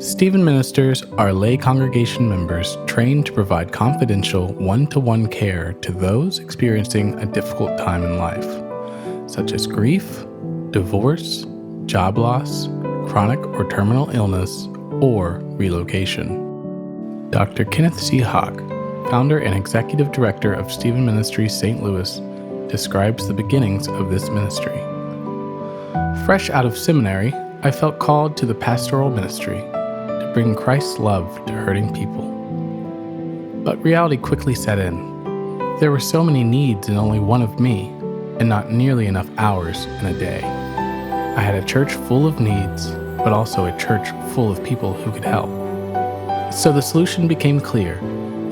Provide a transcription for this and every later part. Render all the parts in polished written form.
Stephen ministers are lay congregation members trained to provide confidential one-to-one care to those experiencing a difficult time in life, such as grief, divorce, job loss, chronic or terminal illness, or relocation. Dr. Kenneth C. Hawk, founder and executive director of Stephen Ministries St. Louis, describes the beginnings of this ministry. Fresh out of seminary, I felt called to the pastoral ministry to bring Christ's love to hurting people. But reality quickly set in. There were so many needs and only one of me, and not nearly enough hours in a day. I had a church full of needs, but also a church full of people who could help. So the solution became clear: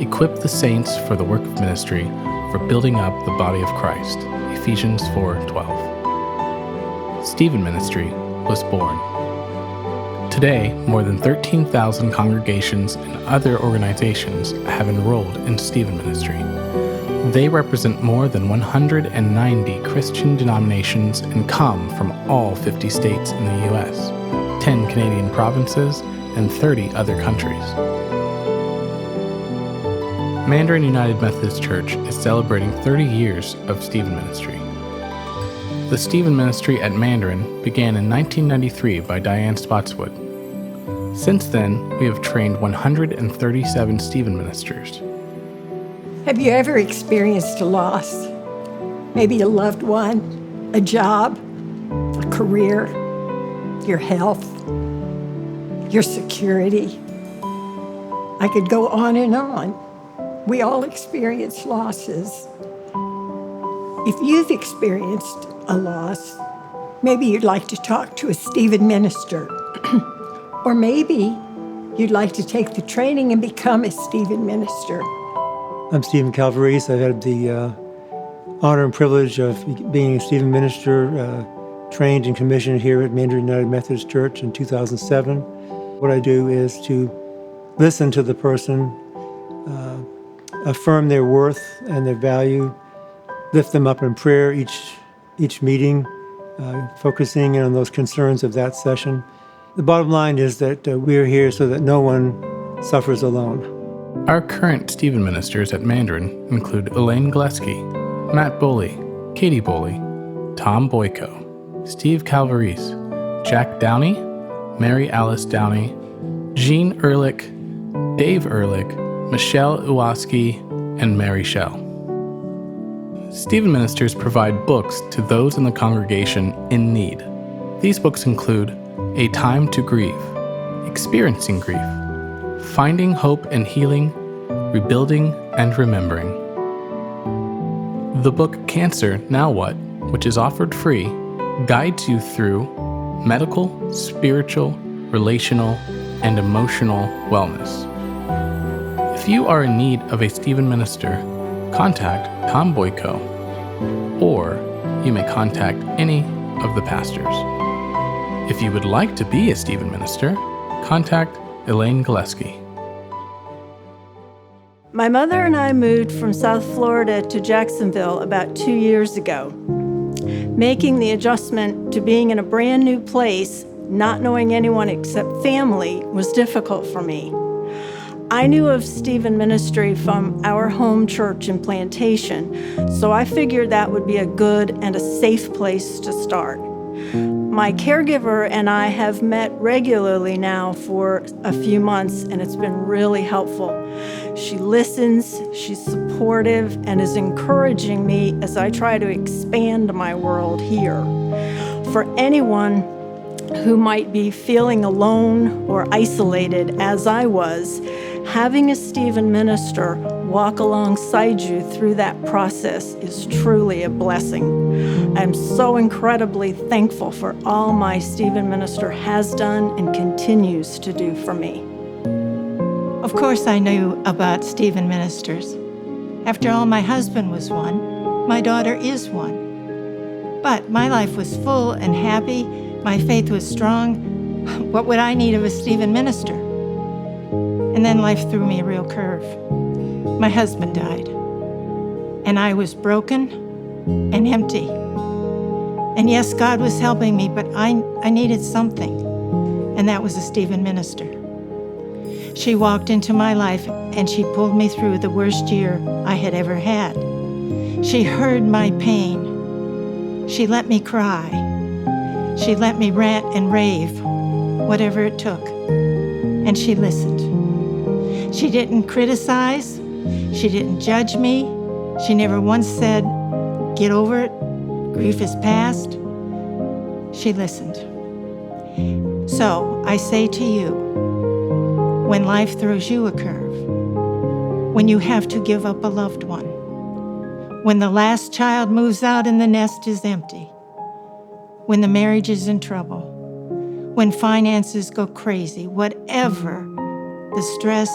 equip the saints for the work of ministry, for building up the body of Christ. Ephesians 4:12. Stephen Ministry was born. Today, more than 13,000 congregations and other organizations have enrolled in Stephen Ministry. They represent more than 190 Christian denominations and come from all 50 states in the U.S., 10 Canadian provinces, and 30 other countries. Mandarin United Methodist Church is celebrating 30 years of Stephen Ministry. The Stephen Ministry at Mandarin began in 1993 by Diane Spotswood. Since then, we have trained 137 Stephen ministers. Have you ever experienced a loss? Maybe a loved one, a job, a career, your health, your security. I could go on and on. We all experience losses. If you've experienced a loss, maybe you'd like to talk to a Stephen minister. Or maybe you'd like to take the training and become a Stephen minister. I'm Stephen Calvarese. I've had the honor and privilege of being a Stephen minister, trained and commissioned here at Mandarin United Methodist Church in 2007. What I do is to listen to the person, affirm their worth and their value, lift them up in prayer each meeting, focusing in on those concerns of that session. The bottom line is that we're here so that no one suffers alone. Our current Stephen ministers at Mandarin include Elaine Gillespie, Matt Boley, Katie Boley, Tom Boyko, Steve Calvarese, Jack Downey, Mary Alice Downey, Jean Ehrlich, Dave Ehrlich, Michelle Iwaski, and Mary Schell. Stephen ministers provide books to those in the congregation in need. These books include A Time to Grieve, Experiencing Grief, Finding Hope and Healing, Rebuilding and Remembering. The book Cancer, Now What?, which is offered free, guides you through medical, spiritual, relational, and emotional wellness. If you are in need of a Stephen minister, contact Tom Boyko, or you may contact any of the pastors. If you would like to be a Stephen minister, contact Elaine Gillespie. My mother and I moved from South Florida to Jacksonville about 2 years ago. Making the adjustment to being in a brand new place, not knowing anyone except family, was difficult for me. I knew of Stephen Ministry from our home church in Plantation, so I figured that would be a good and a safe place to start. My caregiver and I have met regularly now for a few months, and it's been really helpful. She listens, she's supportive, and is encouraging me as I try to expand my world here. For anyone who might be feeling alone or isolated, as I was, having a Stephen minister walk alongside you through that process is truly a blessing. I'm so incredibly thankful for all my Stephen minister has done and continues to do for me. Of course I knew about Stephen ministers. After all, my husband was one. My daughter is one. But my life was full and happy. My faith was strong. What would I need of a Stephen minister? And then life threw me a real curve. My husband died. And I was broken and empty. And yes, God was helping me, but I needed something. And that was a Stephen minister. She walked into my life and she pulled me through the worst year I had ever had. She heard my pain. She let me cry. She let me rant and rave, whatever it took. And she listened. She didn't criticize. She didn't judge me. She never once said, "Get over it. Grief is past." She listened. So I say to you, when life throws you a curve, when you have to give up a loved one, when the last child moves out and the nest is empty, when the marriage is in trouble, when finances go crazy, whatever the stress,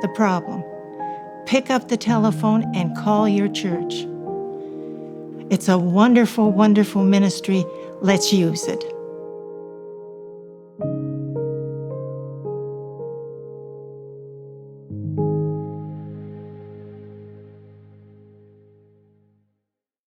the problem, pick up the telephone and call your church. It's a wonderful, wonderful ministry. Let's use it.